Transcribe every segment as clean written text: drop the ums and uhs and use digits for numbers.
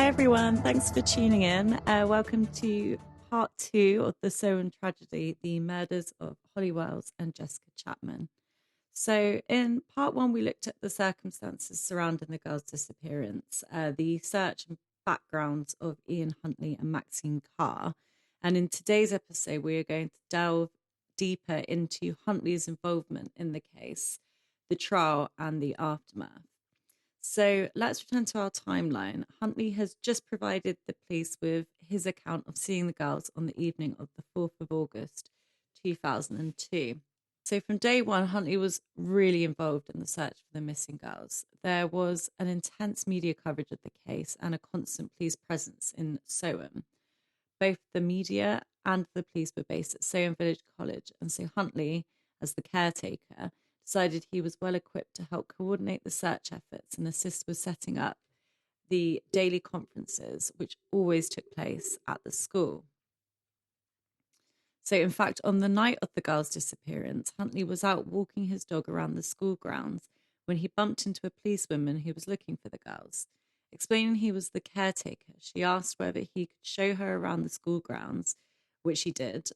Hi everyone, thanks for tuning in. Welcome to part 2 of the Soham tragedy, the murders of Holly Wells and Jessica Chapman. So in part 1, we looked at the circumstances surrounding the girls' disappearance, the search and backgrounds of Ian Huntley and Maxine Carr. And in today's episode, we are going to delve deeper into Huntley's involvement in the case, the trial and the aftermath. So let's return to our timeline. Huntley has just provided the police with his account of seeing the girls on the evening of the 4th of August, 2002. So from day one, Huntley was really involved in the search for the missing girls. There was an intense media coverage of the case and a constant police presence in Soham. Both the media and the police were based at Soham Village College, and so Huntley, as the caretaker, decided he was well equipped to help coordinate the search efforts and assist with setting up the daily conferences, which always took place at the school. So, in fact, on the night of the girls' disappearance, Huntley was out walking his dog around the school grounds when he bumped into a policewoman who was looking for the girls. Explaining he was the caretaker, she asked whether he could show her around the school grounds, which he did.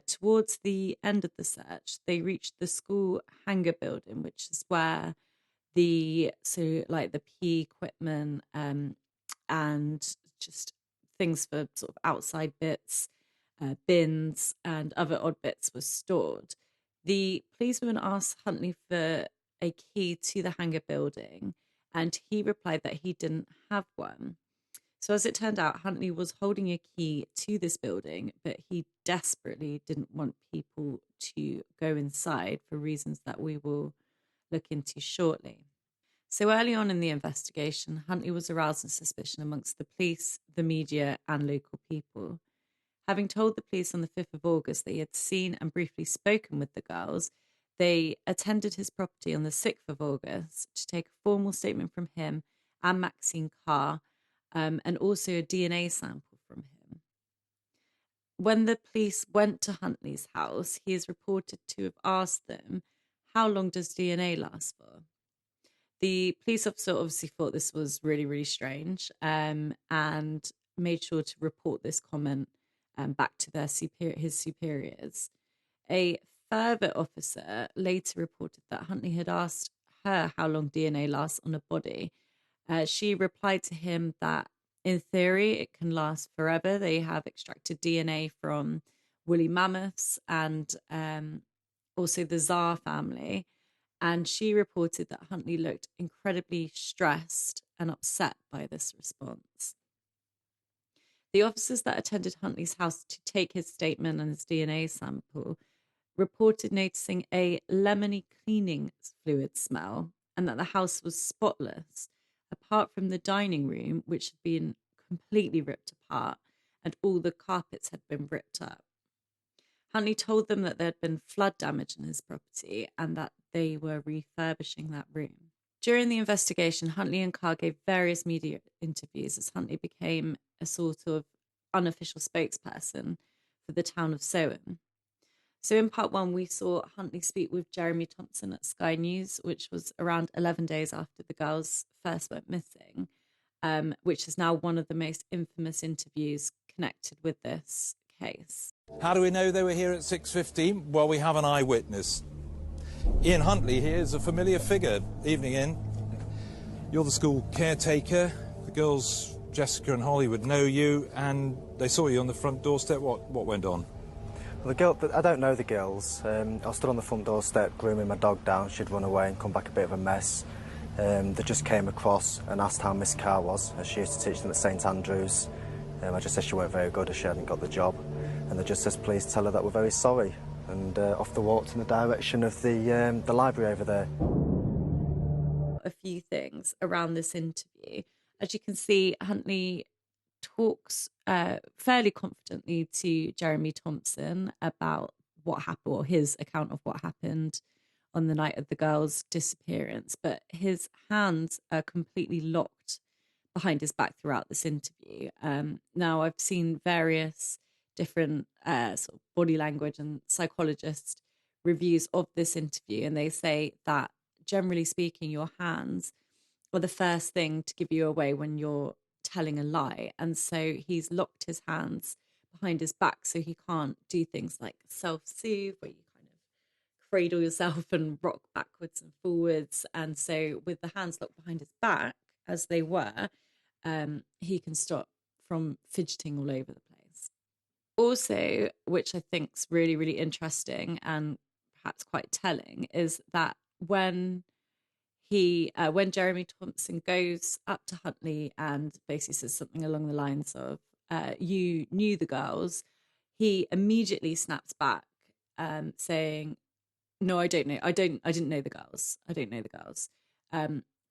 Towards the end of the search, they reached the school hangar building, which is where the PE equipment and just things for sort of outside bits, bins and other odd bits were stored. The policewoman asked Huntley for a key to the hangar building, and he replied that he didn't have one. So as it turned out, Huntley was holding a key to this building, but he desperately didn't want people to go inside for reasons that we will look into shortly. So early on in the investigation, Huntley was arousing suspicion amongst the police, the media, and local people. Having told the police on the 5th of August that he had seen and briefly spoken with the girls, they attended his property on the 6th of August to take a formal statement from him and Maxine Carr, and also a DNA sample from him. When the police went to Huntley's house, he is reported to have asked them, "How long does DNA last for?" The police officer obviously thought this was really, really strange, and made sure to report this comment back to his superiors. A further officer later reported that Huntley had asked her how long DNA lasts on a body. She replied to him that in theory it can last forever. They have extracted DNA from woolly mammoths and also the Tsar family. And she reported that Huntley looked incredibly stressed and upset by this response. The officers that attended Huntley's house to take his statement and his DNA sample reported noticing a lemony cleaning fluid smell and that the house was spotless, apart from the dining room, which had been completely ripped apart and all the carpets had been ripped up. Huntley told them that there had been flood damage in his property and that they were refurbishing that room. During the investigation, Huntley and Carr gave various media interviews as Huntley became a sort of unofficial spokesperson for the town of Soham. So in part 1, we saw Huntley speak with Jeremy Thompson at Sky News, which was around 11 days after the girls first went missing, which is now one of the most infamous interviews connected with this case. How do we know they were here at 6:15? Well, we have an eyewitness. Ian Huntley here is a familiar figure. Evening, Ian. You're the school caretaker. The girls, Jessica and Holly, would know you, and they saw you on the front doorstep. What went on? Well, I don't know the girls. I stood on the front doorstep grooming my dog down. She'd run away and come back a bit of a mess. They just came across and asked how Miss Carr was, as she used to teach them at St Andrews. I just said she weren't very good, as she hadn't got the job. And they just said, please tell her that we're very sorry. And off they walked in the direction of the library over there. A few things around this interview. As you can see, Huntley talks fairly confidently to Jeremy Thompson about what happened, or his account of what happened on the night of the girls' disappearance, but his hands are completely locked behind his back throughout this interview. Now, I've seen various different sort of body language and psychologist reviews of this interview, and they say that, generally speaking, your hands are the first thing to give you away when you're telling a lie. And so he's locked his hands behind his back so he can't do things like self-soothe, where you kind of cradle yourself and rock backwards and forwards. And so with the hands locked behind his back, as they were, he can stop from fidgeting all over the place. Also, which I think is really, really interesting and perhaps quite telling, is that when Jeremy Thompson goes up to Huntley and basically says something along the lines of, you knew the girls, he immediately snaps back, saying, no, I don't know. I didn't know the girls. I don't know the girls.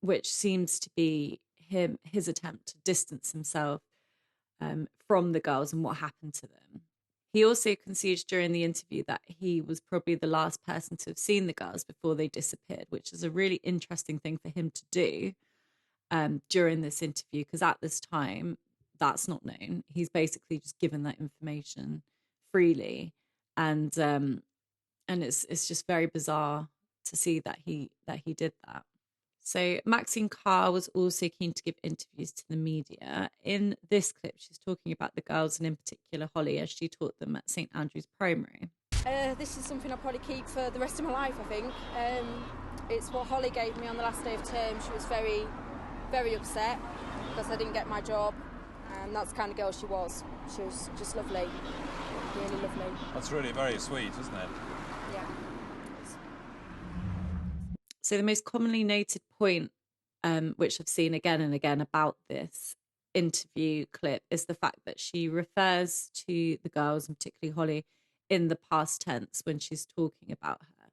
Which seems to be his attempt to distance himself from the girls and what happened to them. He also concedes during the interview that he was probably the last person to have seen the girls before they disappeared, which is a really interesting thing for him to do during this interview, because at this time, that's not known. He's basically just given that information freely, and it's just very bizarre to see that he did that. So Maxine Carr was also keen to give interviews to the media. In this clip, she's talking about the girls, and in particular Holly, as she taught them at St Andrew's Primary. This is something I'll probably keep for the rest of my life, I think. It's what Holly gave me on the last day of term. She was very, very upset because I didn't get my job, and that's the kind of girl she was. She was just lovely, really lovely. That's really very sweet, isn't it? Yeah. So the most commonly noted point, which I've seen again and again about this interview clip, is the fact that she refers to the girls, and particularly Holly, in the past tense when she's talking about her.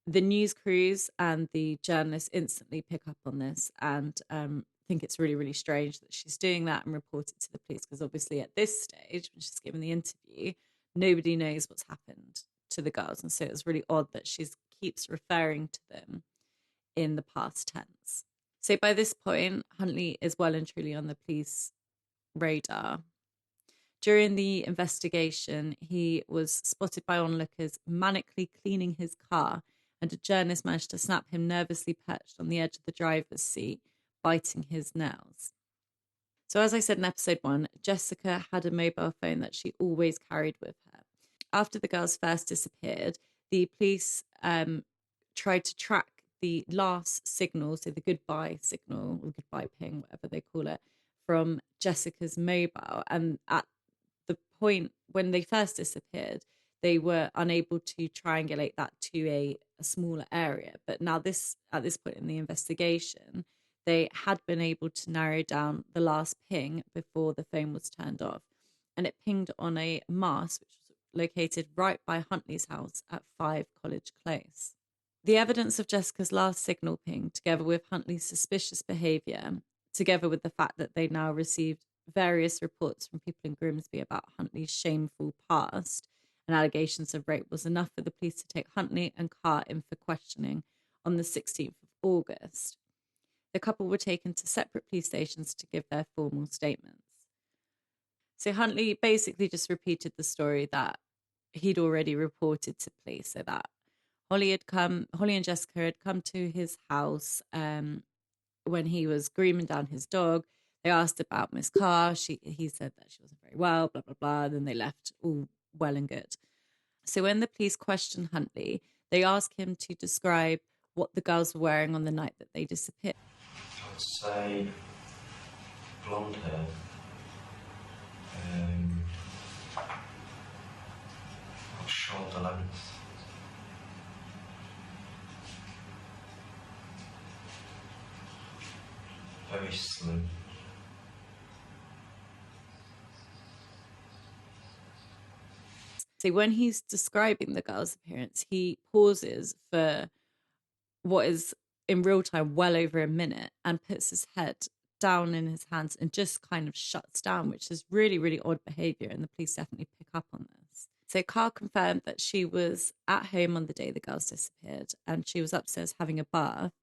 The news crews and the journalists instantly pick up on this and think it's really, really strange that she's doing that and report it to the police, because obviously at this stage, when she's given the interview, nobody knows what's happened to the girls. And so it's really odd that she keeps referring to them in the past tense. So by this point, Huntley is well and truly on the police radar. During the investigation, he was spotted by onlookers manically cleaning his car, and a journalist managed to snap him nervously perched on the edge of the driver's seat, biting his nails. So as I said in episode 1, Jessica had a mobile phone that she always carried with her. After the girls first disappeared, the police tried to track the last signal, so the goodbye signal or goodbye ping, whatever they call it, from Jessica's mobile. And at the point when they first disappeared, they were unable to triangulate that to a smaller area. But now at this point in the investigation, they had been able to narrow down the last ping before the phone was turned off. And it pinged on a mast, which was located right by Huntley's house at 5 College Close. The evidence of Jessica's last signal ping, together with Huntley's suspicious behaviour, together with the fact that they now received various reports from people in Grimsby about Huntley's shameful past and allegations of rape, was enough for the police to take Huntley and Carr in for questioning on the 16th of August. The couple were taken to separate police stations to give their formal statements. So Huntley basically just repeated the story that he'd already reported to police, so that Holly and Jessica had come to his house when he was grooming down his dog. They asked about Miss Carr. He said that she wasn't very well, blah, blah, blah. Then they left all well and good. So when the police questioned Huntley, they asked him to describe what the girls were wearing on the night that they disappeared. I would say blonde hair, shoulder length, very slim. So when he's describing the girl's appearance, he pauses for what is in real time well over a minute and puts his head down in his hands and just kind of shuts down, which is really, really odd behaviour, and the police definitely pick up on this. So Carr confirmed that she was at home on the day the girls disappeared, and she was upstairs having a bath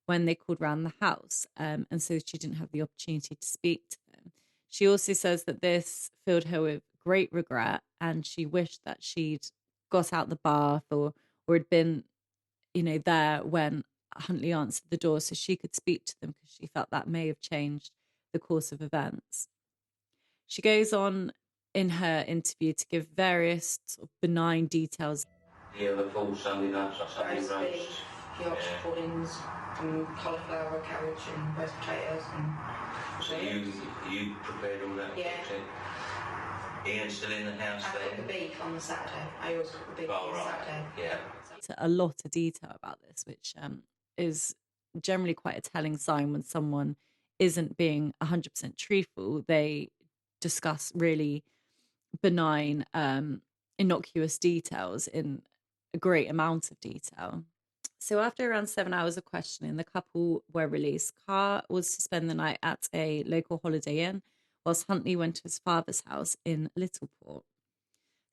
when they called round the house, and so she didn't have the opportunity to speak to them. She also says that this filled her with great regret, and she wished that she'd got out the bath or had been, there when Huntley answered the door so she could speak to them, because she felt that may have changed the course of events. She goes on in her interview to give various sort of benign details. Yeah, the full Sunday nights, Sunday Roast roast. beef, Yorkshire puddings, cauliflower, cabbage and roast potatoes and... So you prepared all that? Yeah. Ian's still in the house I cook there? the beef on the Saturday. I always cook the beef on the Saturday. Yeah. A lot of detail about this, which is generally quite a telling sign when someone isn't being 100% truthful. They discuss really benign, innocuous details in a great amount of detail. So after around 7 hours of questioning, the couple were released. Carr was to spend the night at a local Holiday Inn, whilst Huntley went to his father's house in Littleport.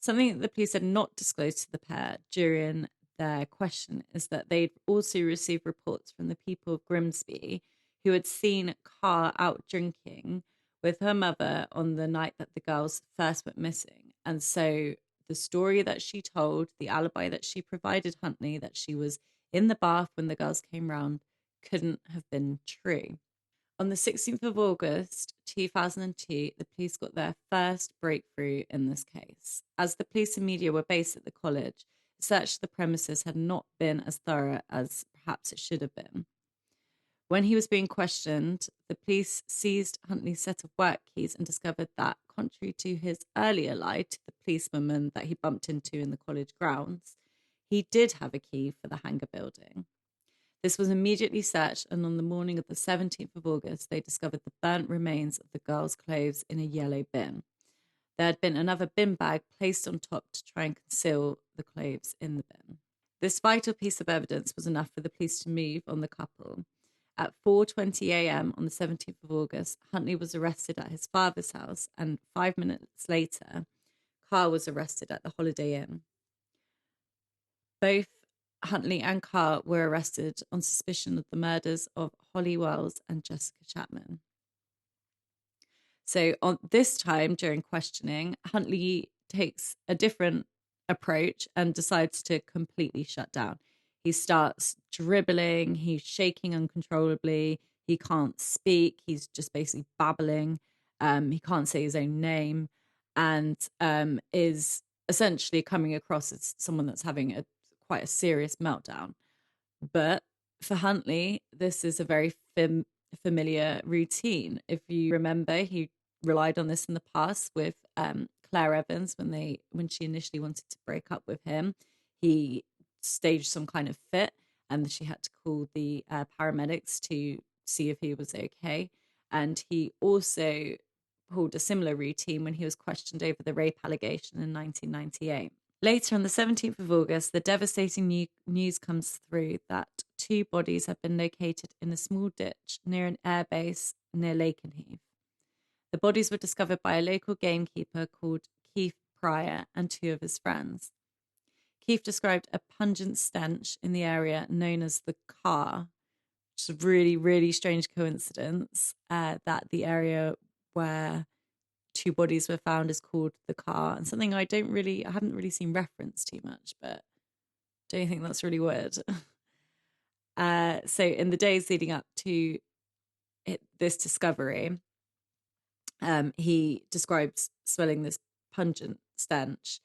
Something that the police had not disclosed to the pair during their question is that they'd also received reports from the people of Grimsby who had seen Carr out drinking with her mother on the night that the girls first went missing. And so the story that she told, the alibi that she provided Huntley, that she was in the bath when the girls came round, couldn't have been true. On the 16th of August 2002, the police got their first breakthrough in this case. As the police and media were based at the college, the search of the premises had not been as thorough as perhaps it should have been. When he was being questioned, the police seized Huntley's set of work keys and discovered that, contrary to his earlier lie to the policewoman that he bumped into in the college grounds, he did have a key for the hangar building. This was immediately searched, and on the morning of the 17th of August, they discovered the burnt remains of the girls' clothes in a yellow bin. There had been another bin bag placed on top to try and conceal the clothes in the bin. This vital piece of evidence was enough for the police to move on the couple. At 4:20 a.m. on the 17th of August, Huntley was arrested at his father's house, and 5 minutes later, Carr was arrested at the Holiday Inn. Both Huntley and Carr were arrested on suspicion of the murders of Holly Wells and Jessica Chapman. So on this time during questioning, Huntley takes a different approach and decides to completely shut down. He starts dribbling, he's shaking uncontrollably, he can't speak, he's just basically babbling, he can't say his own name, and is essentially coming across as someone that's having quite a serious meltdown. But for Huntley, this is a very familiar routine. If you remember, he relied on this in the past with Claire Evans when she initially wanted to break up with him. He staged some kind of fit, and she had to call the paramedics to see if he was okay. And he also pulled a similar routine when he was questioned over the rape allegation in 1998. Later, on the 17th of August, the devastating news comes through that 2 bodies have been located in a small ditch near an airbase near Lakenheath. The bodies were discovered by a local gamekeeper called Keith Pryor and 2 of his friends. Keith described a pungent stench in the area known as the Carr, which is a really, really strange coincidence that the area where 2 bodies were found is called the Carr, and something I haven't really seen referenced too much, but don't you think that's really weird? So in the days leading up to this discovery, he describes smelling this pungent stench.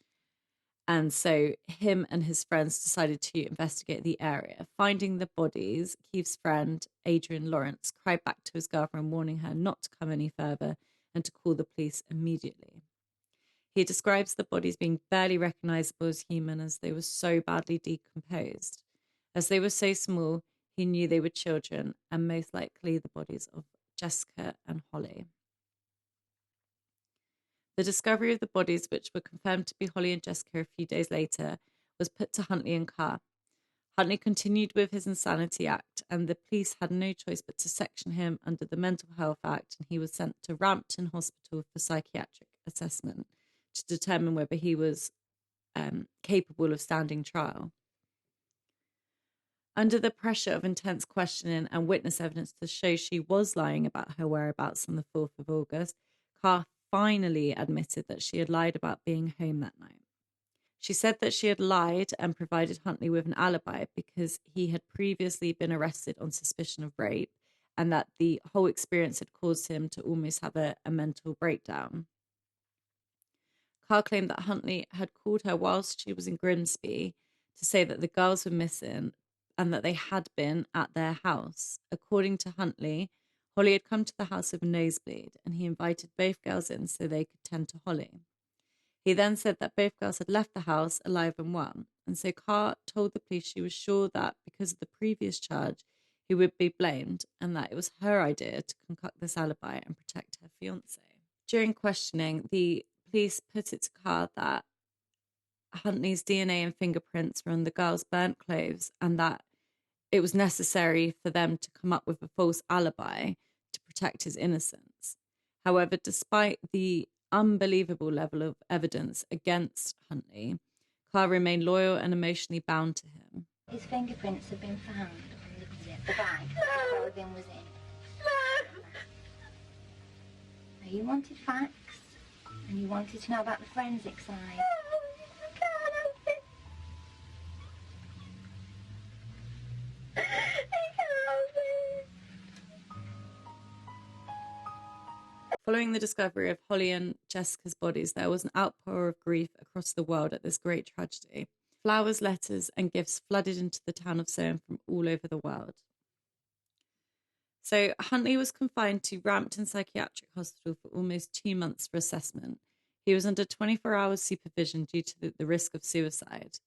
And so him and his friends decided to investigate the area. Finding the bodies, Keith's friend, Adrian Lawrence, cried back to his girlfriend, warning her not to come any further and to call the police immediately. He describes the bodies being barely recognisable as human, as they were so badly decomposed. As they were so small, he knew they were children, and most likely the bodies of Jessica and Holly. The discovery of the bodies, which were confirmed to be Holly and Jessica a few days later, was put to Huntley and Carr. Huntley continued with his Insanity Act, and the police had no choice but to section him under the Mental Health Act, and he was sent to Rampton Hospital for psychiatric assessment to determine whether he was capable of standing trial. Under the pressure of intense questioning and witness evidence to show she was lying about her whereabouts on the 4th of August, Carr finally admitted that she had lied about being home that night. She said that she had lied and provided Huntley with an alibi because he had previously been arrested on suspicion of rape, and that the whole experience had caused him to almost have a mental breakdown. Carr claimed that Huntley had called her whilst she was in Grimsby to say that the girls were missing and that they had been at their house. According to Huntley, Holly had come to the house with a nosebleed, and he invited both girls in so they could tend to Holly. He then said that both girls had left the house alive and well, and so Carr told the police she was sure that because of the previous charge, he would be blamed, and that it was her idea to concoct this alibi and protect her fiancé. During questioning, the police put it to Carr that Huntley's DNA and fingerprints were on the girls' burnt clothes, and that it was necessary for them to come up with a false alibi to protect his innocence. However, despite the unbelievable level of evidence against Huntley, Carr remained loyal and emotionally bound to him. His fingerprints have been found on the bag the clothing was in. Now, you wanted facts, and you wanted to know about the forensic side. Following the discovery of Holly and Jessica's bodies, there was an outpour of grief across the world at this great tragedy. Flowers, letters, and gifts flooded into the town of Soham from all over the world. So Huntley was confined to Rampton Psychiatric Hospital for almost 2 months for assessment. He was under 24-hour supervision due to the risk of suicide.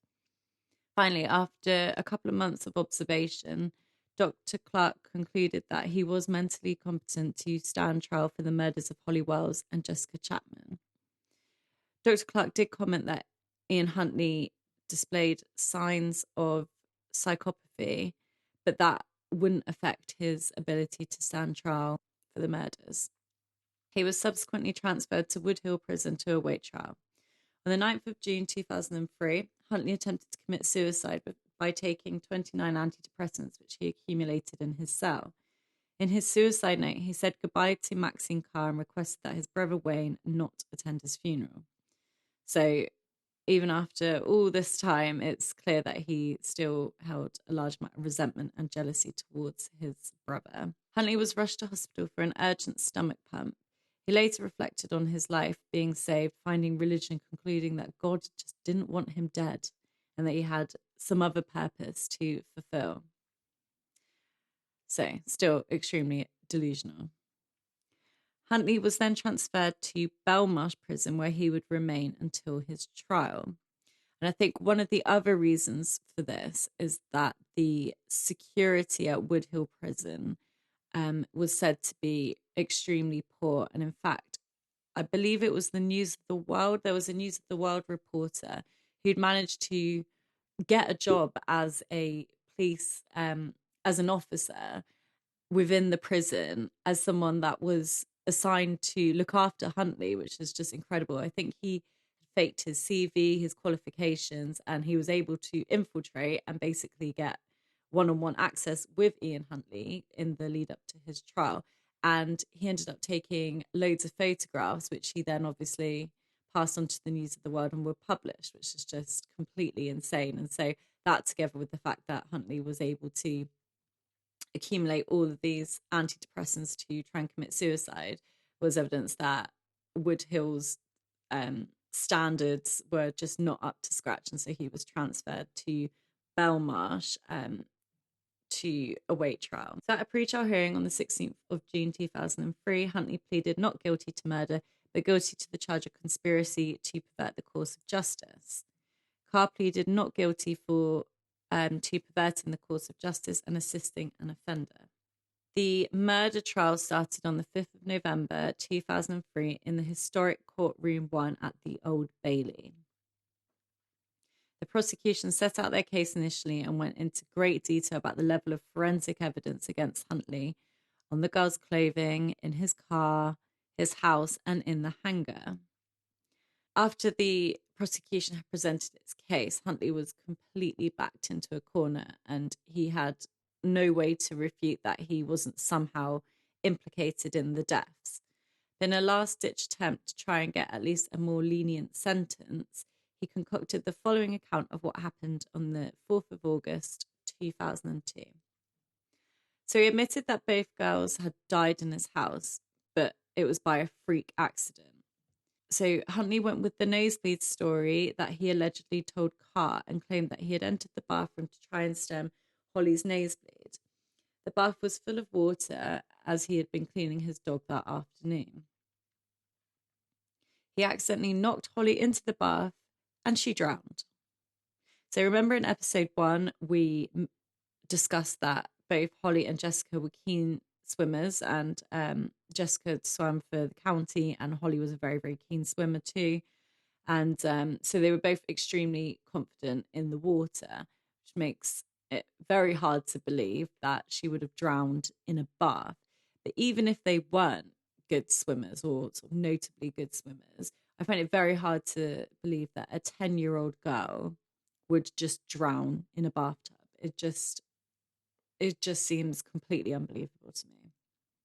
Finally, after a couple of months of observation, Dr. Clark concluded that he was mentally competent to stand trial for the murders of Holly Wells and Jessica Chapman. Dr. Clark did comment that Ian Huntley displayed signs of psychopathy, but that wouldn't affect his ability to stand trial for the murders. He was subsequently transferred to Woodhill Prison to await trial. On the 9th of June 2003, Huntley attempted to commit suicide by taking 29 antidepressants, which he accumulated in his cell. In his suicide note, he said goodbye to Maxine Carr and requested that his brother Wayne not attend his funeral. So even after all this time, it's clear that he still held a large amount of resentment and jealousy towards his brother. Huntley was rushed to hospital for an urgent stomach pump. He later reflected on his life being saved, finding religion, concluding that God just didn't want him dead and that he had some other purpose to fulfill. So, still extremely delusional. Huntley was then transferred to Belmarsh Prison, where he would remain until his trial. And I think one of the other reasons for this is that the security at Woodhill Prison was said to be extremely poor. And in fact, I believe it was the News of the World. There was a News of the World reporter who'd managed to get a job as a police, as an officer within the prison, as someone that was assigned to look after Huntley, which is just incredible. I think he faked his CV, his qualifications, and he was able to infiltrate and basically get one-on-one access with Ian Huntley in the lead up to his trial. And he ended up taking loads of photographs, which he then obviously passed on to the News of the World and were published, which is just completely insane. And so that, together with the fact that Huntley was able to accumulate all of these antidepressants to try and commit suicide, was evidence that Woodhill's standards were just not up to scratch. And so he was transferred to Belmarsh to await trial. So at a pre-trial hearing on the 16th of June 2003, Huntley pleaded not guilty to murder, but guilty to the charge of conspiracy to pervert the course of justice. Carr pleaded not guilty for to perverting the course of justice and assisting an offender. The murder trial started on the 5th of November 2003 in the historic Courtroom 1 at the Old Bailey. The prosecution set out their case initially and went into great detail about the level of forensic evidence against Huntley on the girl's clothing, in his car, his house, and in the hangar. After the prosecution had presented its case, Huntley was completely backed into a corner, and he had no way to refute that he wasn't somehow implicated in the deaths. In a last-ditch attempt to try and get at least a more lenient sentence, he concocted the following account of what happened on the 4th of August 2002. So he admitted that both girls had died in his house, but it was by a freak accident. So Huntley went with the nosebleed story that he allegedly told Carr and claimed that he had entered the bathroom to try and stem Holly's nosebleed. The bath was full of water as he had been cleaning his dog that afternoon. He accidentally knocked Holly into the bath and she drowned. So remember in episode 1, we discussed that both Holly and Jessica were keen swimmers, and Jessica swam for the county and Holly was a very, very keen swimmer too. And so they were both extremely confident in the water, which makes it very hard to believe that she would have drowned in a bath. But even if they weren't good swimmers or sort of notably good swimmers, I find it very hard to believe that a 10-year-old girl would just drown in a bathtub. It just seems completely unbelievable to me.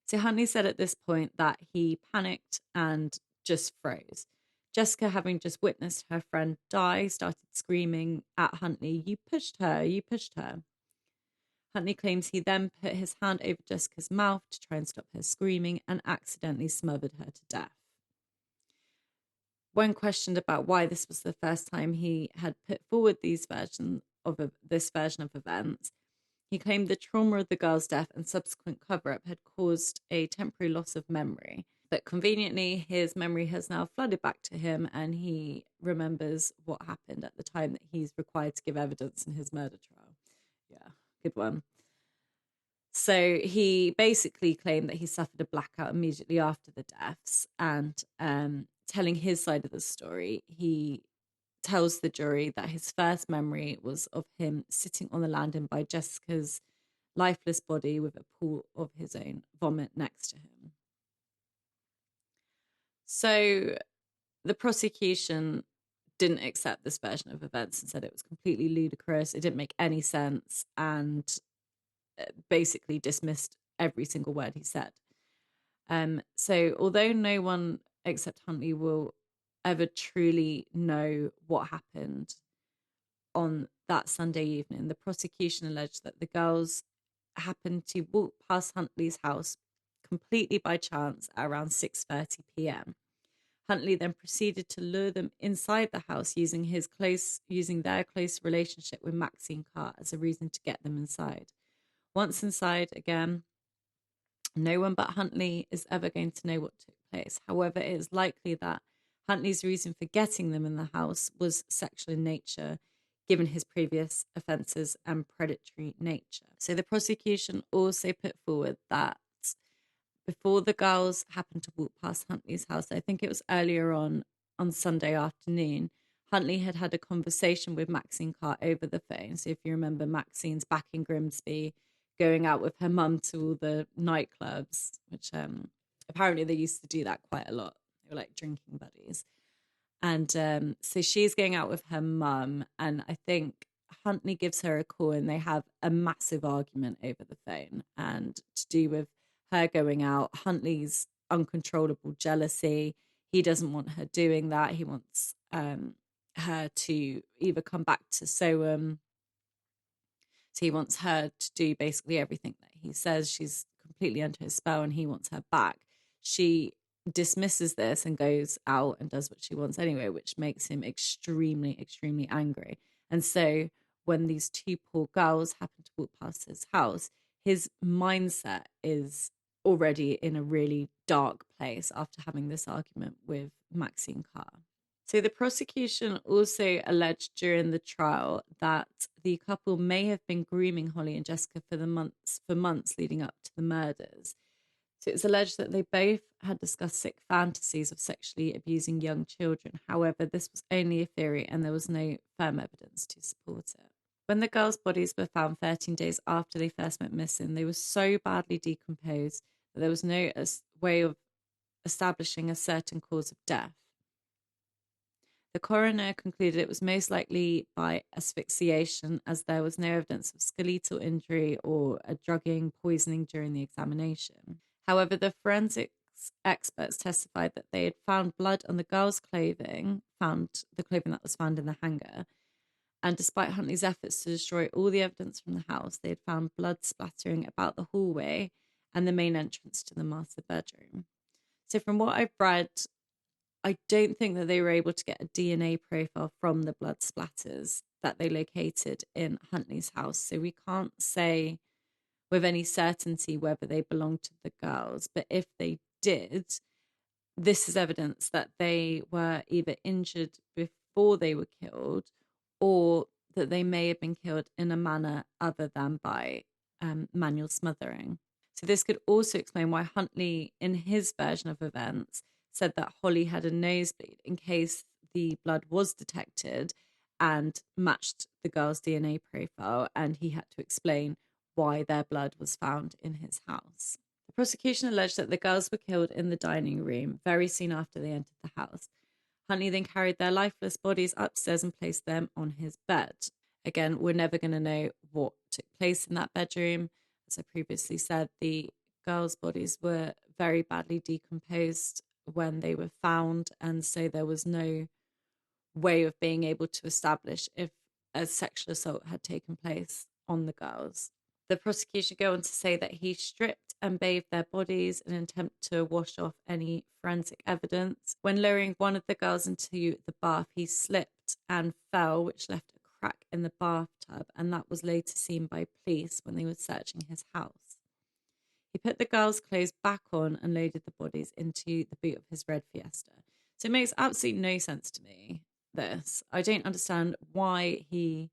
So Huntley said at this point that he panicked and just froze. Jessica, having just witnessed her friend die, started screaming at Huntley, "You pushed her, you pushed her." Huntley claims he then put his hand over Jessica's mouth to try and stop her screaming and accidentally smothered her to death. When questioned about why this was the first time he had put forward this version of events, he claimed the trauma of the girl's death and subsequent cover-up had caused a temporary loss of memory. But conveniently, his memory has now flooded back to him and he remembers what happened at the time that he's required to give evidence in his murder trial. Yeah, good one. So he basically claimed that he suffered a blackout immediately after the deaths, and telling his side of the story, he tells the jury that his first memory was of him sitting on the landing by Jessica's lifeless body with a pool of his own vomit next to him. So the prosecution didn't accept this version of events and said it was completely ludicrous. It didn't make any sense and basically dismissed every single word he said. So although no one except Huntley will ever truly know what happened on that Sunday evening, the prosecution alleged that the girls happened to walk past Huntley's house completely by chance at around 6:30 p.m. Huntley then proceeded to lure them inside the house using their close relationship with Maxine Carr as a reason to get them inside. Once inside again, no one but Huntley is ever going to know what took place. However, it is likely that Huntley's reason for getting them in the house was sexual in nature, given his previous offences and predatory nature. So the prosecution also put forward that before the girls happened to walk past Huntley's house, I think it was earlier on Sunday afternoon, Huntley had had a conversation with Maxine Carr over the phone. So if you remember, Maxine's back in Grimsby, going out with her mum to all the nightclubs, which apparently they used to do that quite a lot. They were like drinking buddies. And so she's going out with her mum, and I think Huntley gives her a call and they have a massive argument over the phone, and to do with her going out, Huntley's uncontrollable jealousy. He doesn't want her doing that. He wants her to either come back to Soham. So he wants her to do basically everything that he says. She's completely under his spell and he wants her back. She dismisses this and goes out and does what she wants anyway, which makes him extremely, extremely angry. And so when these two poor girls happen to walk past his house, his mindset is already in a really dark place after having this argument with Maxine Carr. So the prosecution also alleged during the trial that the couple may have been grooming Holly and Jessica for months leading up to the murders. So it's alleged that they both had discussed sick fantasies of sexually abusing young children. However, this was only a theory and there was no firm evidence to support it. When the girls' bodies were found 13 days after they first went missing, they were so badly decomposed that there was no way of establishing a certain cause of death. The coroner concluded it was most likely by asphyxiation, as there was no evidence of skeletal injury or a drugging, poisoning during the examination. However, the forensics experts testified that they had found blood on the girls' clothing, found the clothing that was found in the hangar, And despite Huntley's efforts to destroy all the evidence from the house, they had found blood splattering about the hallway and the main entrance to the master bedroom. So from what I've read, I don't think that they were able to get a DNA profile from the blood splatters that they located in Huntley's house. So we can't say with any certainty whether they belonged to the girls. But if they did, this is evidence that they were either injured before they were killed or that they may have been killed in a manner other than by manual smothering. So this could also explain why Huntley, in his version of events, said that Holly had a nosebleed in case the blood was detected and matched the girl's DNA profile, and he had to explain why their blood was found in his house. The prosecution alleged that the girls were killed in the dining room very soon after they entered the house. Huntley then carried their lifeless bodies upstairs and placed them on his bed. Again, we're never going to know what took place in that bedroom. As I previously said, the girls' bodies were very badly decomposed when they were found, and so there was no way of being able to establish if a sexual assault had taken place on the girls. The prosecution go on to say that he stripped and bathed their bodies in an attempt to wash off any forensic evidence. When lowering one of the girls into the bath, he slipped and fell, which left a crack in the bathtub, and that was later seen by police when they were searching his house. He put the girls' clothes back on and loaded the bodies into the boot of his red Fiesta. So it makes absolutely no sense to me, this. I don't understand why he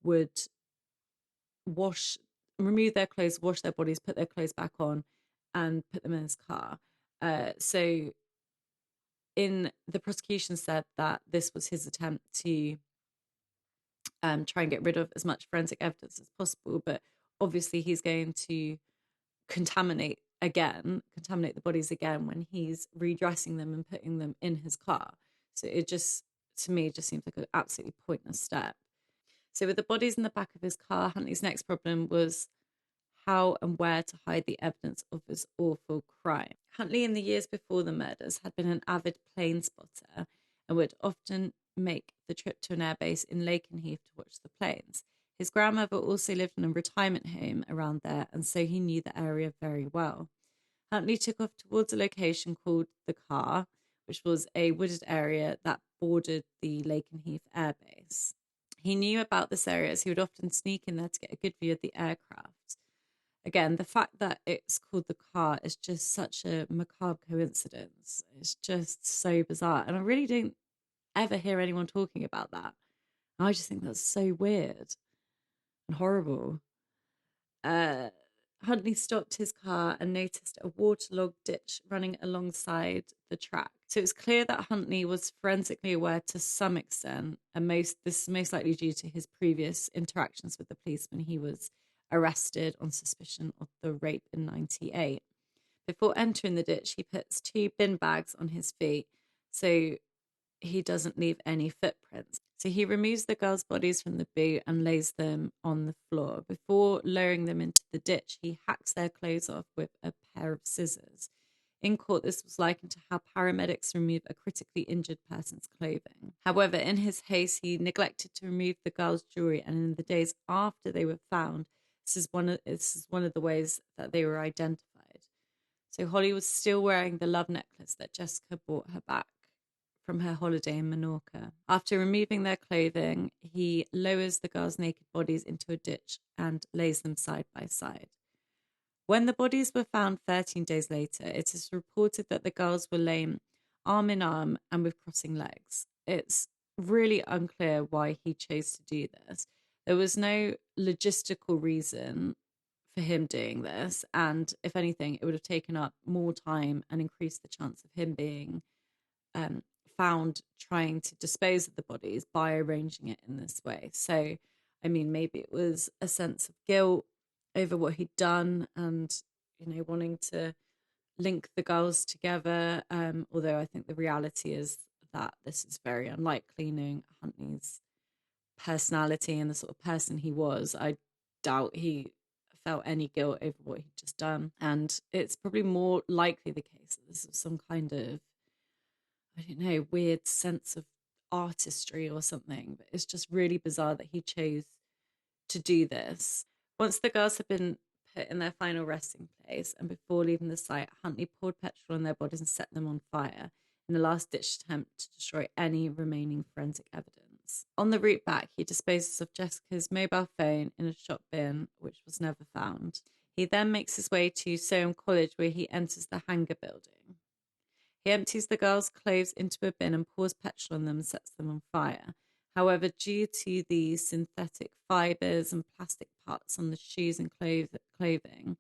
would remove their clothes, wash their bodies, put their clothes back on, and put them in his car. So in the prosecution said that this was his attempt to try and get rid of as much forensic evidence as possible, but obviously he's going to contaminate the bodies again when he's redressing them and putting them in his car. So it just, to me, just seems like an absolutely pointless step. So with the bodies in the back of his car, Huntley's next problem was how and where to hide the evidence of this awful crime. Huntley, in the years before the murders, had been an avid plane spotter and would often make the trip to an airbase in Lakenheath to watch the planes. His grandmother also lived in a retirement home around there, and so he knew the area very well. Huntley took off towards a location called the Carr, which was a wooded area that bordered the Lakenheath airbase. He knew about this area as he would often sneak in there to get a good view of the aircraft. Again, the fact that it's called the Carr is just such a macabre coincidence. It's just so bizarre. And I really don't ever hear anyone talking about that. I just think that's so weird and horrible. Huntley stopped his car and noticed a waterlogged ditch running alongside the track. So it's clear that Huntley was forensically aware to some extent, and this is most likely due to his previous interactions with the police when he was arrested on suspicion of the rape in 1998. Before entering the ditch, he puts 2 bin bags on his feet so he doesn't leave any footprints. So he removes the girls' bodies from the boot and lays them on the floor. Before lowering them into the ditch, he hacks their clothes off with a pair of scissors. In court, this was likened to how paramedics remove a critically injured person's clothing. However, in his haste, he neglected to remove the girls' jewelry, and in the days after they were found, this is one of the ways that they were identified. So Holly was still wearing the love necklace that Jessica brought her back from her holiday in Menorca. After removing their clothing, he lowers the girls' naked bodies into a ditch and lays them side by side. When the bodies were found 13 days later, it is reported that the girls were laying arm in arm and with crossing legs. It's really unclear why he chose to do this. There was no logistical reason for him doing this, and if anything, it would have taken up more time and increased the chance of him being found trying to dispose of the bodies by arranging it in this way. So, I mean, maybe it was a sense of guilt over what he'd done and, wanting to link the girls together. Although I think the reality is that this is very unlikely, knowing Huntley's personality and the sort of person he was. I doubt he felt any guilt over what he'd just done. And it's probably more likely the case that this was some kind of, I don't know, weird sense of artistry or something, but it's just really bizarre that he chose to do this. Once the girls had been put in their final resting place and before leaving the site, Huntley poured petrol on their bodies and set them on fire in a last-ditch attempt to destroy any remaining forensic evidence. On the route back, he disposes of Jessica's mobile phone in a shop bin, which was never found. He then makes his way to Soham College, where he enters the hangar building. He empties the girls' clothes into a bin and pours petrol on them and sets them on fire. However, due to the synthetic fibres and plastic parts on the shoes and clothing,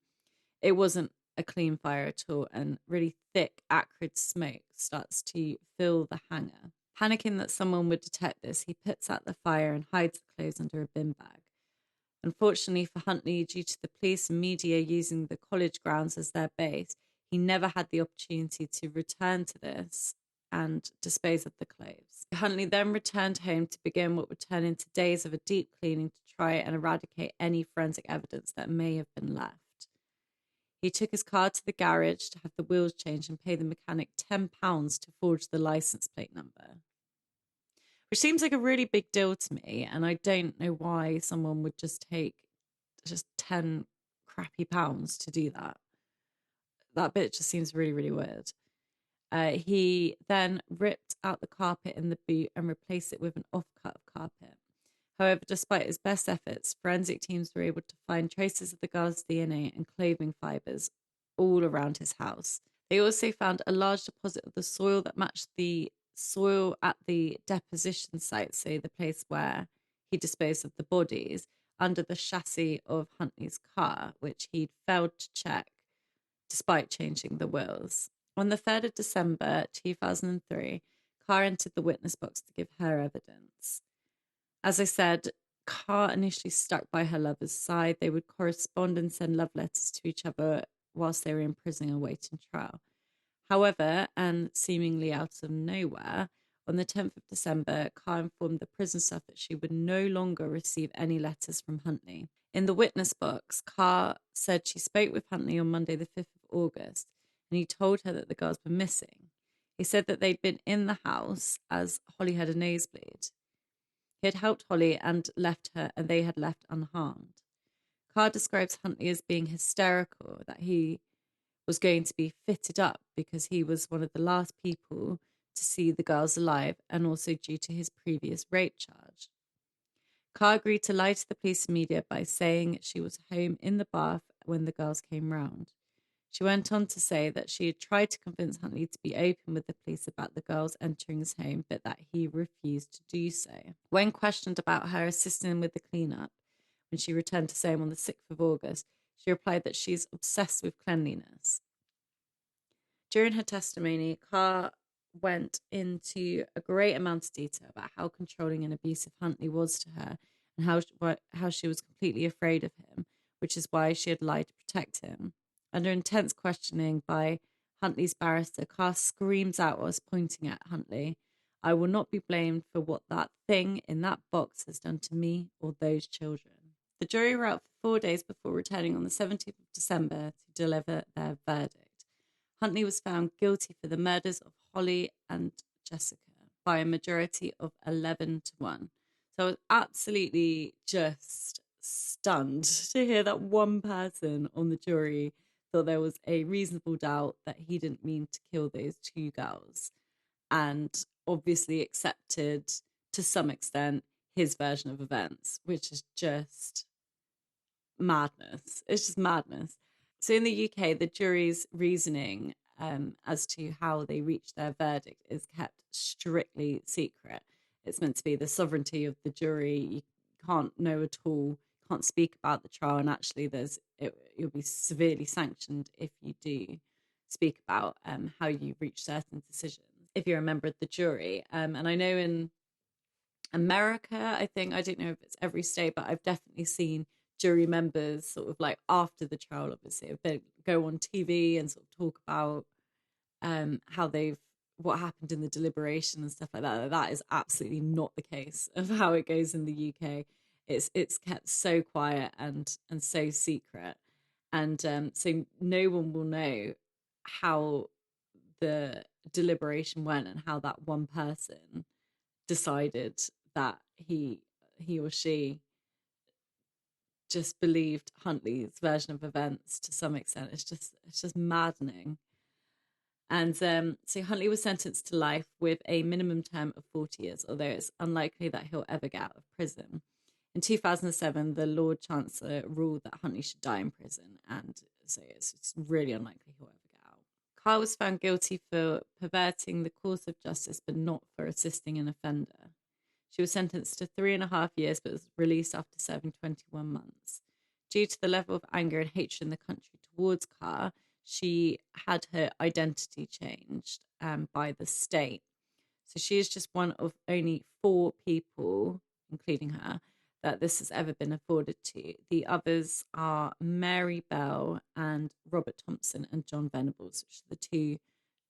it wasn't a clean fire at all, and really thick, acrid smoke starts to fill the hangar. Panicking that someone would detect this, he puts out the fire and hides the clothes under a bin bag. Unfortunately for Huntley, due to the police and media using the college grounds as their base, he never had the opportunity to return to this and dispose of the clothes. Huntley then returned home to begin what would turn into days of a deep cleaning to try and eradicate any forensic evidence that may have been left. He took his car to the garage to have the wheels changed and pay the mechanic £10 to forge the license plate number, which seems like a really big deal to me, and I don't know why someone would just take just 10 crappy pounds to do that. That bit just seems really, really weird. He then ripped out the carpet in the boot and replaced it with an offcut of carpet. However, despite his best efforts, forensic teams were able to find traces of the girls' DNA and clothing fibres all around his house. They also found a large deposit of the soil that matched the soil at the deposition site, so the place where he disposed of the bodies, under the chassis of Huntley's car, which he'd failed to check despite changing the wheels. On the 3rd of December 2003, Carr entered the witness box to give her evidence. As I said, Carr initially stuck by her lover's side. They would correspond and send love letters to each other whilst they were in prison awaiting trial. However, and seemingly out of nowhere, on the 10th of December, Carr informed the prison staff that she would no longer receive any letters from Huntley. In the witness box, Carr said she spoke with Huntley on Monday the 5th of August, and he told her that the girls were missing. He said that they'd been in the house as Holly had a nosebleed. He had helped Holly and left her, and they had left unharmed. Carr describes Huntley as being hysterical, that he was going to be fitted up because he was one of the last people to see the girls alive, and also due to his previous rape charge. Carr agreed to lie to the police and media by saying she was home in the bath when the girls came round. She went on to say that she had tried to convince Huntley to be open with the police about the girls entering his home, but that he refused to do so. When questioned about her assisting with the cleanup, when she returned to Soham on the 6th of August, she replied that she's obsessed with cleanliness. During her testimony, Carr went into a great amount of detail about how controlling and abusive Huntley was to her and how she was completely afraid of him, which is why she had lied to protect him. Under intense questioning by Huntley's barrister, Carr screams out whilst pointing at Huntley, "I will not be blamed for what that thing in that box has done to me or those children." The jury were out for 4 days before returning on the 17th of December to deliver their verdict. Huntley was found guilty for the murders of Holly and Jessica by a majority of 11-1. So I was absolutely just stunned to hear that one person on the jury thought there was a reasonable doubt that he didn't mean to kill those 2 girls, and obviously accepted to some extent his version of events, which is just madness. It's just madness. So in the UK, the jury's reasoning as to how they reach their verdict is kept strictly secret. It's meant to be the sovereignty of the jury. You can't know at all, can't speak about the trial, and actually you'll be severely sanctioned if you do speak about how you reach certain decisions if you're a member of the jury. And I know in America, I don't know if it's every state, but I've definitely seen jury members sort of like after the trial, obviously, they go on TV and sort of talk about what happened in the deliberation and stuff like that. That is absolutely not the case of how it goes in the UK. It's kept so quiet and so secret, and so no one will know how the deliberation went and how that one person decided that he or she just believed Huntley's version of events to some extent. It's just maddening. And so Huntley was sentenced to life with a minimum term of 40 years, although it's unlikely that he'll ever get out of prison. In 2007, the Lord Chancellor ruled that Huntley should die in prison, and so it's really unlikely he'll ever get out. Carr was found guilty for perverting the course of justice, but not for assisting an offender. She was sentenced to 3.5 years, but was released after serving 21 months. Due to the level of anger and hatred in the country towards Carr, she had her identity changed by the state. So she is just one of only 4 people, including her, that this has ever been afforded to. The others are Mary Bell and Robert Thompson and John Venables, which are the 2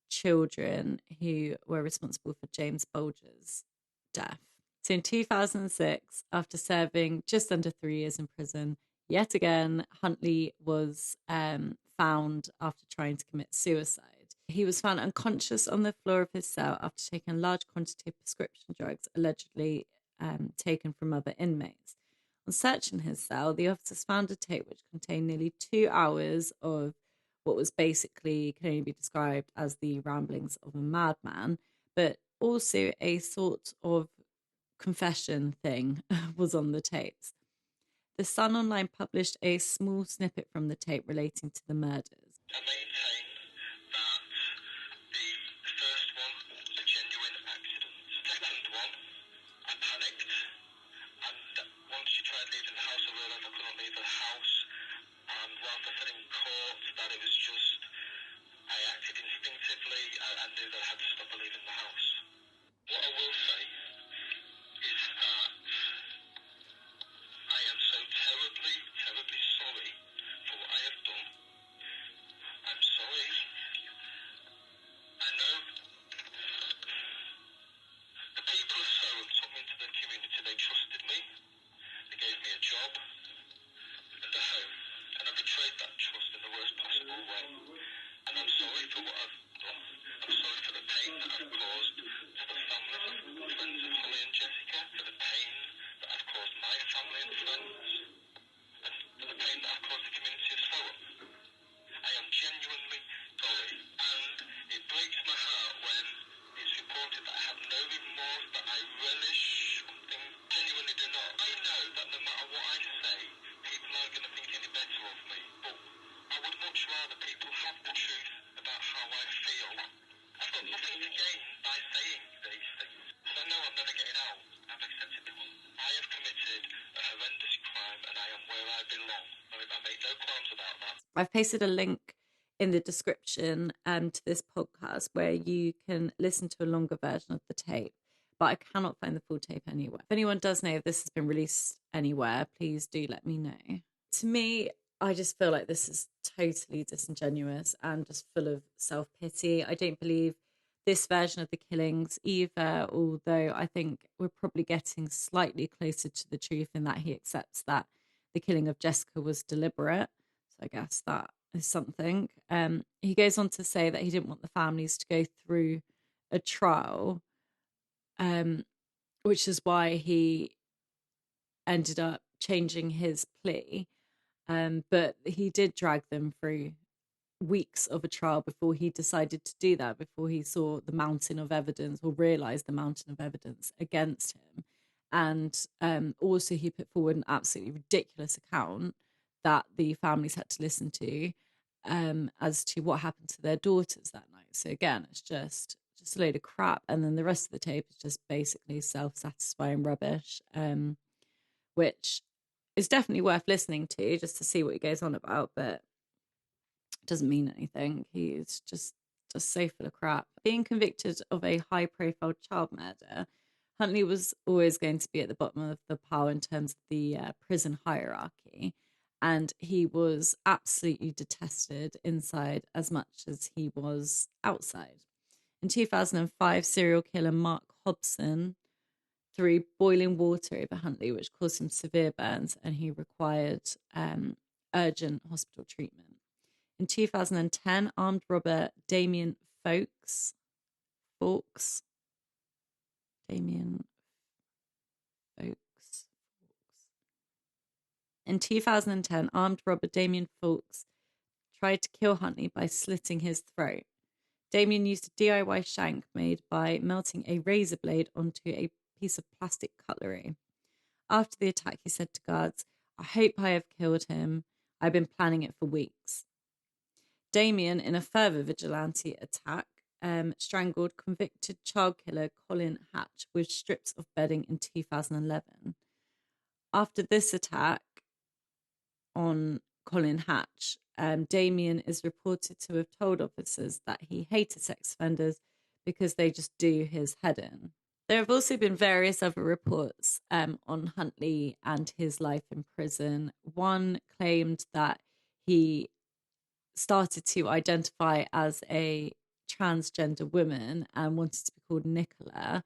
children who were responsible for James Bulger's death. So in 2006, after serving just under 3 years in prison, yet again, Huntley was found after trying to commit suicide. He was found unconscious on the floor of his cell after taking a large quantity of prescription drugs allegedly taken from other inmates. On searching his cell, the officers found a tape which contained nearly 2 hours of what was basically can only be described as the ramblings of a madman, but also a sort of confession thing was on the tapes. The Sun Online published a small snippet from the tape relating to the murders. I maintain that the first one was a genuine accident. Second one, I panicked, and once you tried leaving the house, I realised I couldn't leave the house, and whilst I said in court that it was just, I acted instinctively, I knew that I had to stop leaving the house. What I will say is that I am so terribly, terribly sorry for what I have done. I'm sorry. I know the people of Soham took me into their community. They trusted me. They gave me a job and a home. And I betrayed that trust in the worst possible way. And I'm sorry for what I've done. I'm sorry for the pain that I've caused to the families of friends of Holly and Jessica, for the pain that I've caused my family and friends, and for the pain that I've caused the community of Soham. I am genuinely sorry, and it breaks my heart when it's reported that I have no remorse, that I relish something. Genuinely do not. I know that no matter what I say, people aren't going to think any better of me, but I would much rather people have the truth about how I feel. I've got nothing to gain by saying these things. I know I'm never getting out. I've accepted it. I have committed a horrendous crime and I am where I belong. I make no qualms about that. I've pasted a link in the description to this podcast where you can listen to a longer version of the tape, but I cannot find the full tape anywhere. If anyone does know if this has been released anywhere, please do let me know. To me, I just feel like this is totally disingenuous and just full of self-pity. I don't believe this version of the killings either, although I think we're probably getting slightly closer to the truth in that he accepts that the killing of Jessica was deliberate. So I guess that is something. He goes on to say that he didn't want the families to go through a trial, which is why he ended up changing his plea. But he did drag them through weeks of a trial before he decided to do that, before he saw the mountain of evidence or realised the mountain of evidence against him. And also he put forward an absolutely ridiculous account that the families had to listen to as to what happened to their daughters that night. So again, it's just a load of crap. And then the rest of the tape is just basically self-satisfying rubbish, which is definitely worth listening to just to see what he goes on about, but it doesn't mean anything. He's just so full of crap. Being convicted of a high-profile child murder, Huntley was always going to be at the bottom of the pile in terms of the prison hierarchy, and he was absolutely detested inside as much as he was outside. In 2005, serial killer Mark Hobson threw boiling water over Huntley, which caused him severe burns, and he required urgent hospital treatment. In 2010, armed robber Damien Fawkes, Damien Fawkes. In 2010, armed robber Damien Fawkes tried to kill Huntley by slitting his throat. Damien used a DIY shank made by melting a razor blade onto a piece of plastic cutlery. After the attack, he said to guards, "I hope I have killed him. I've been planning it for weeks." Damien, in a further vigilante attack, strangled convicted child killer Colin Hatch with strips of bedding in 2011. After this attack on Colin Hatch, Damien is reported to have told officers that he hated sex offenders because they just do his head in. There have also been various other reports on Huntley and his life in prison. One claimed that he started to identify as a transgender woman and wanted to be called Nicola.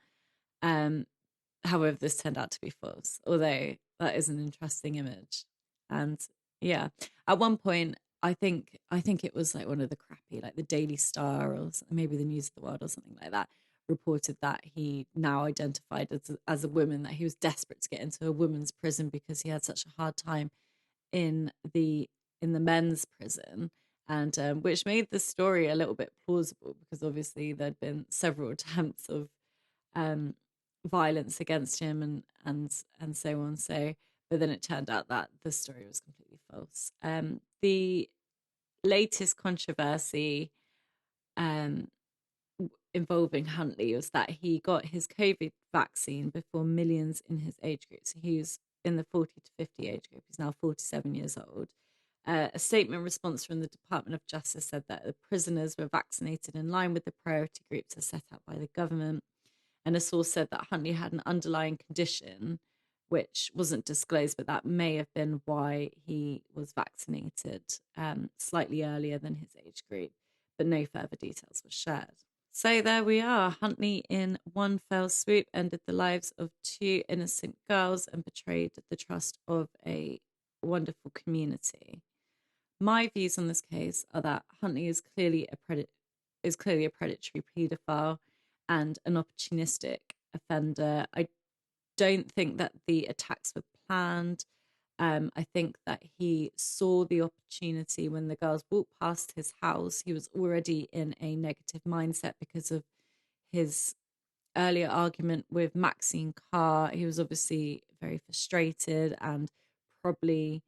However, this turned out to be false, although that is an interesting image. And yeah, at one point, I think it was like one of the crappy, like the Daily Star or maybe the News of the World or something like that, reported that he now identified as a woman, that he was desperate to get into a women's prison because he had such a hard time in the men's prison, and which made the story a little bit plausible because obviously there'd been several attempts of violence against him and so on. So, but then it turned out that the story was completely false. The latest controversy involving Huntley was that he got his COVID vaccine before millions in his age group. So he's in the 40 to 50 age group. He's now 47 years old. A statement response from the Department of Justice said that the prisoners were vaccinated in line with the priority groups as set out by the government. And a source said that Huntley had an underlying condition, which wasn't disclosed, but that may have been why he was vaccinated slightly earlier than his age group, but no further details were shared. So there we are. Huntley, in one fell swoop, ended the lives of two innocent girls and betrayed the trust of a wonderful community. My views on this case are that Huntley is clearly a predatory paedophile and an opportunistic offender. I don't think that the attacks were planned. I think that he saw the opportunity when the girls walked past his house. He was already in a negative mindset because of his earlier argument with Maxine Carr. He was obviously very frustrated and probably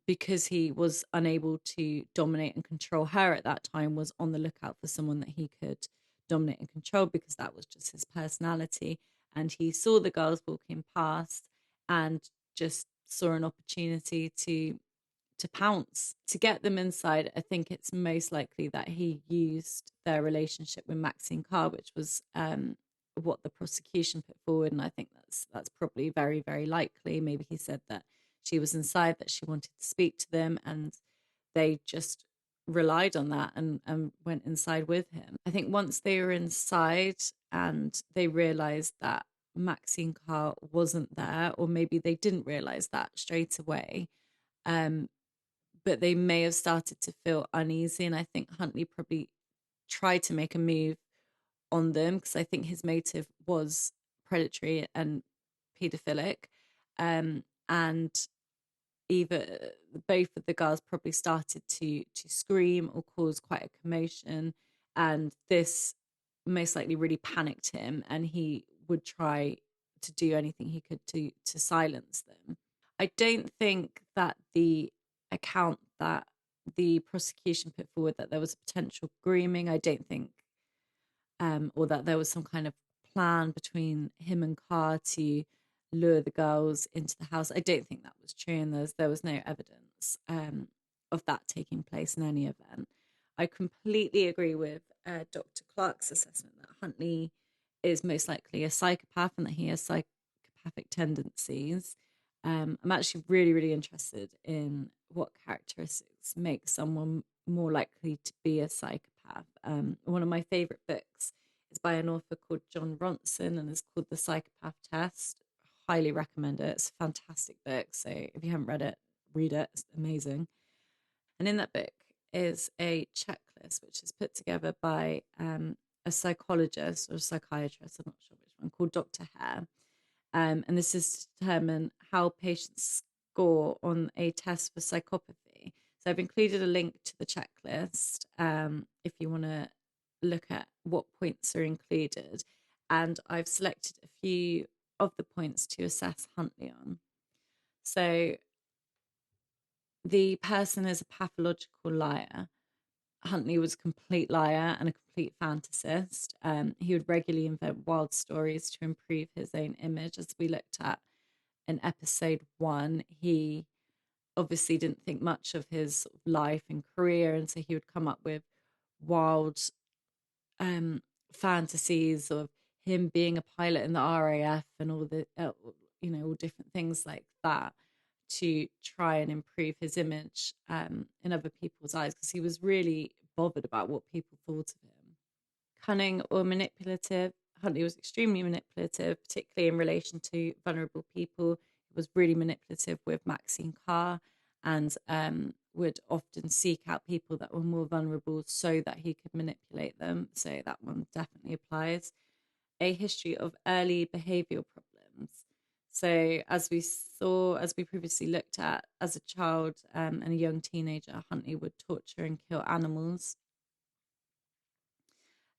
because he was unable to dominate and control her at that time, was on the lookout for someone that he could dominate and control because that was just his personality. And he saw the girls walking past and just saw an opportunity to pounce, to get them inside. I think it's most likely that he used their relationship with Maxine Carr, which was what the prosecution put forward. And I think that's probably very, very likely. Maybe he said that she was inside, that she wanted to speak to them, and they just relied on that and went inside with him. I think once they were inside and they realized that Maxine Carr wasn't there, or maybe they didn't realize that straight away, but they may have started to feel uneasy. And I think Huntley probably tried to make a move on them because I think his motive was predatory and paedophilic. And either both of the girls probably started to scream or cause quite a commotion, and this most likely really panicked him, and he would try to do anything he could to silence them. I don't think that the account that the prosecution put forward, that there was a potential grooming, I don't think, or that there was some kind of plan between him and Carr to lure the girls into the house. I don't think that was true, and there was no evidence of that taking place in any event. I completely agree with Dr. Clark's assessment that Huntley is most likely a psychopath and that he has psychopathic tendencies. I'm actually really, really interested in what characteristics make someone more likely to be a psychopath. One of my favourite books is by an author called John Ronson and is called The Psychopath Test. Highly recommend it. It's a fantastic book. So if you haven't read it, read it. It's amazing. And in that book is a checklist which is put together by a psychologist or a psychiatrist, I'm not sure which one, called Dr. Hare. And this is to determine how patients score on a test for psychopathy. So I've included a link to the checklist if you want to look at what points are included. And I've selected a few of the points to assess Huntley on. So the person is a pathological liar. Huntley was a complete liar and a complete fantasist. He would regularly invent wild stories to improve his own image. As we looked at in episode 1, he obviously didn't think much of his life and career, and so he would come up with wild fantasies of him being a pilot in the RAF and all the all different things like that to try and improve his image in other people's eyes, because he was really bothered about what people thought of him. Cunning or manipulative. Huntley was extremely manipulative, particularly in relation to vulnerable people. He was really manipulative with Maxine Carr and would often seek out people that were more vulnerable so that he could manipulate them. So that one definitely applies. A history of early behavioural problems. So as we previously looked at, as a child and a young teenager, Huntley would torture and kill animals.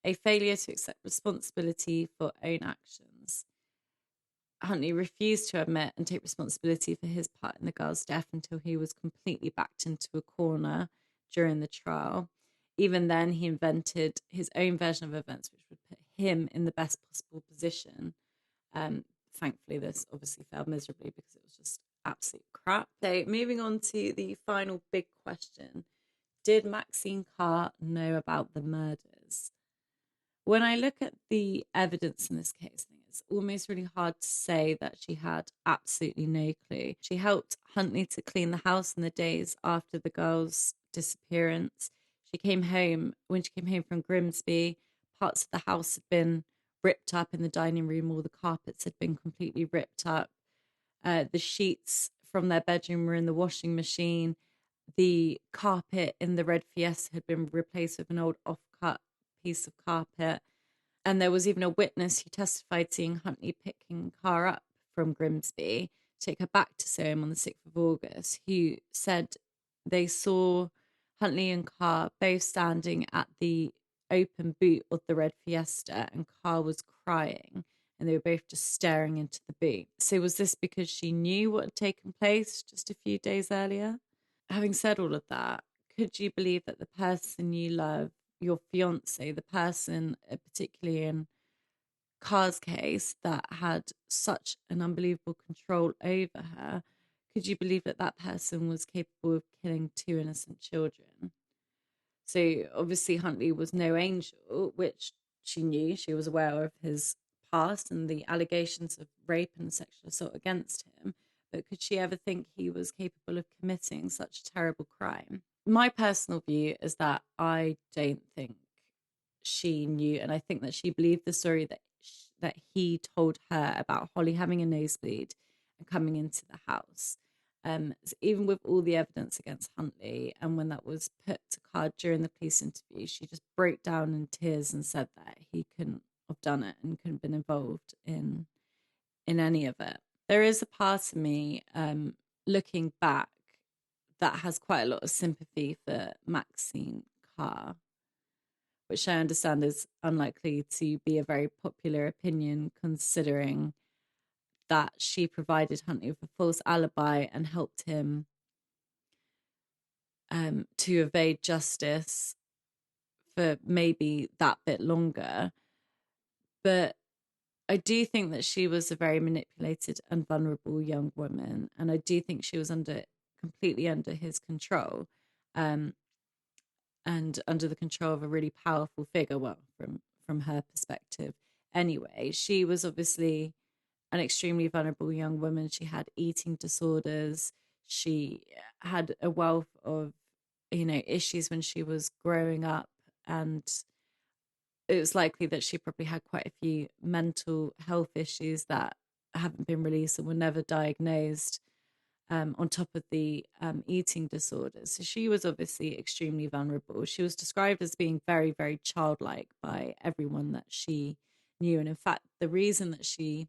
A failure to accept responsibility for own actions. Huntley refused to admit and take responsibility for his part in the girl's death until he was completely backed into a corner during the trial. Even then, he invented his own version of events, which would put him in the best possible position. Thankfully, this obviously failed miserably because it was just absolute crap. So moving on to the final big question. Did Maxine Carr know about the murders? When I look at the evidence in this case, it's almost really hard to say that she had absolutely no clue. She helped Huntley to clean the house in the days after the girl's disappearance. When she came home from Grimsby, parts of the house had been ripped up in the dining room. All the carpets had been completely ripped up. The sheets from their bedroom were in the washing machine. The carpet in the red Fiesta had been replaced with an old off-cut piece of carpet. And there was even a witness who testified seeing Huntley picking Carr up from Grimsby to take her back to Soham on the 6th of August, who said they saw Huntley and Carr both standing at the open boot of the red Fiesta, and Carr was crying and they were both just staring into the boot. So was this because she knew what had taken place just a few days earlier? Having said all of that, could you believe that the person you love, your fiance, the person particularly in Carr's case that had such an unbelievable control over her, could you believe that that person was capable of killing 2 innocent children? So obviously Huntley was no angel, which she knew. She was aware of his past and the allegations of rape and sexual assault against him. But could she ever think he was capable of committing such a terrible crime? My personal view is that I don't think she knew, and I think that she believed the story that he told her about Holly having a nosebleed and coming into the house. So even with all the evidence against Huntley, and when that was put to Carr during the police interview, she just broke down in tears and said that he couldn't have done it and couldn't have been involved in any of it. There is a part of me, looking back, that has quite a lot of sympathy for Maxine Carr, which I understand is unlikely to be a very popular opinion, considering that she provided Huntley with a false alibi and helped him to evade justice for maybe that bit longer. But I do think that she was a very manipulated and vulnerable young woman, and I do think she was completely under his control, and under the control of a really powerful figure. Well, from her perspective, anyway, she was obviously an extremely vulnerable young woman. She had eating disorders. She had a wealth of, issues when she was growing up, and it was likely that she probably had quite a few mental health issues that haven't been released and were never diagnosed. on top of the eating disorders. So she was obviously extremely vulnerable. She was described as being very, very childlike by everyone that she knew. And in fact, the reason that she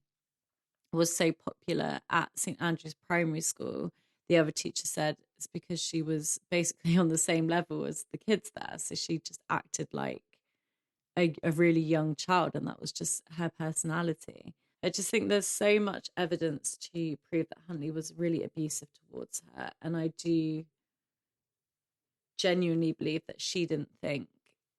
was so popular at St Andrew's Primary School, the other teacher said it's because she was basically on the same level as the kids there. So she just acted like a really young child, and that was just her personality. I just think there's so much evidence to prove that Huntley was really abusive towards her. And I do genuinely believe that she didn't think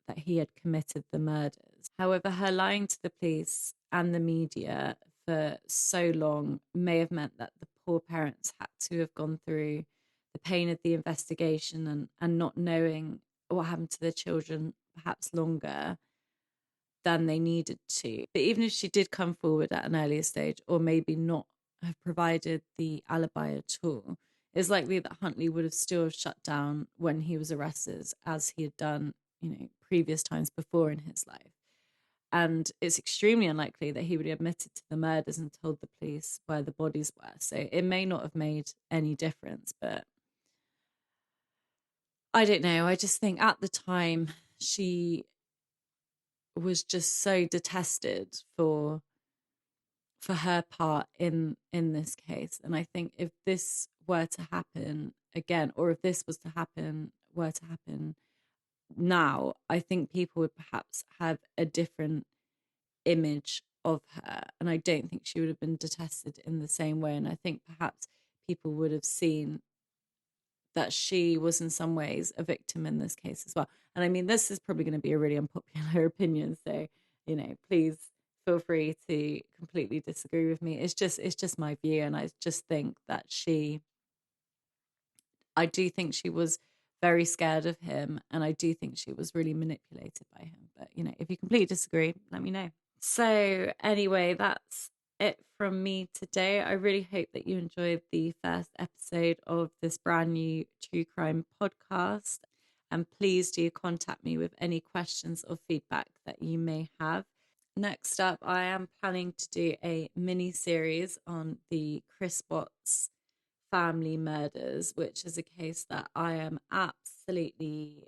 that he had committed the murders. However, her lying to the police and the media for so long may have meant that the poor parents had to have gone through the pain of the investigation and not knowing what happened to their children perhaps longer than they needed to. But even if she did come forward at an earlier stage, or maybe not have provided the alibi at all, it's likely that Huntley would have still shut down when he was arrested, as he had done, previous times before in his life. And it's extremely unlikely that he would have admitted to the murders and told the police where the bodies were. So it may not have made any difference, but I don't know. I just think at the time she was just so detested for her part in this case. And I think if this were to happen again, or if this were to happen now, I think people would perhaps have a different image of her, and I don't think she would have been detested in the same way. And I think perhaps people would have seen that she was in some ways a victim in this case as well. And I mean, this is probably going to be a really unpopular opinion, so please feel free to completely disagree with me. It's just my view, and I just think that I do think she was very scared of him, and I do think she was really manipulated by him. But if you completely disagree, let me know. So anyway, that's it from me today. I really hope that you enjoyed the first episode of this brand new true crime podcast, and please do contact me with any questions or feedback that you may have. Next up, I am planning to do a mini series on the Chris Watts family murders, which is a case that I am absolutely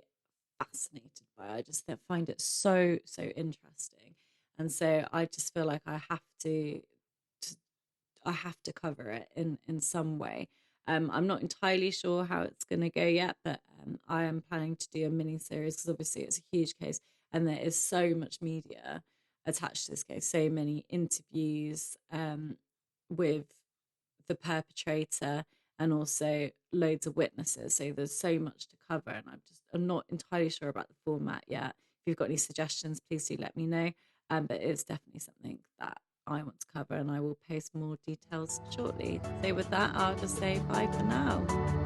fascinated by. I just find it so interesting, and so I just feel like I have to cover it in some way. I'm not entirely sure how it's going to go yet, but I am planning to do a mini series because obviously it's a huge case and there is so much media attached to this case, so many interviews with the perpetrator and also loads of witnesses. So there's so much to cover, and I'm not entirely sure about the format yet. If you've got any suggestions, please do let me know. But it's definitely something that I want to cover, and I will post more details shortly. So with that, I'll just say bye for now.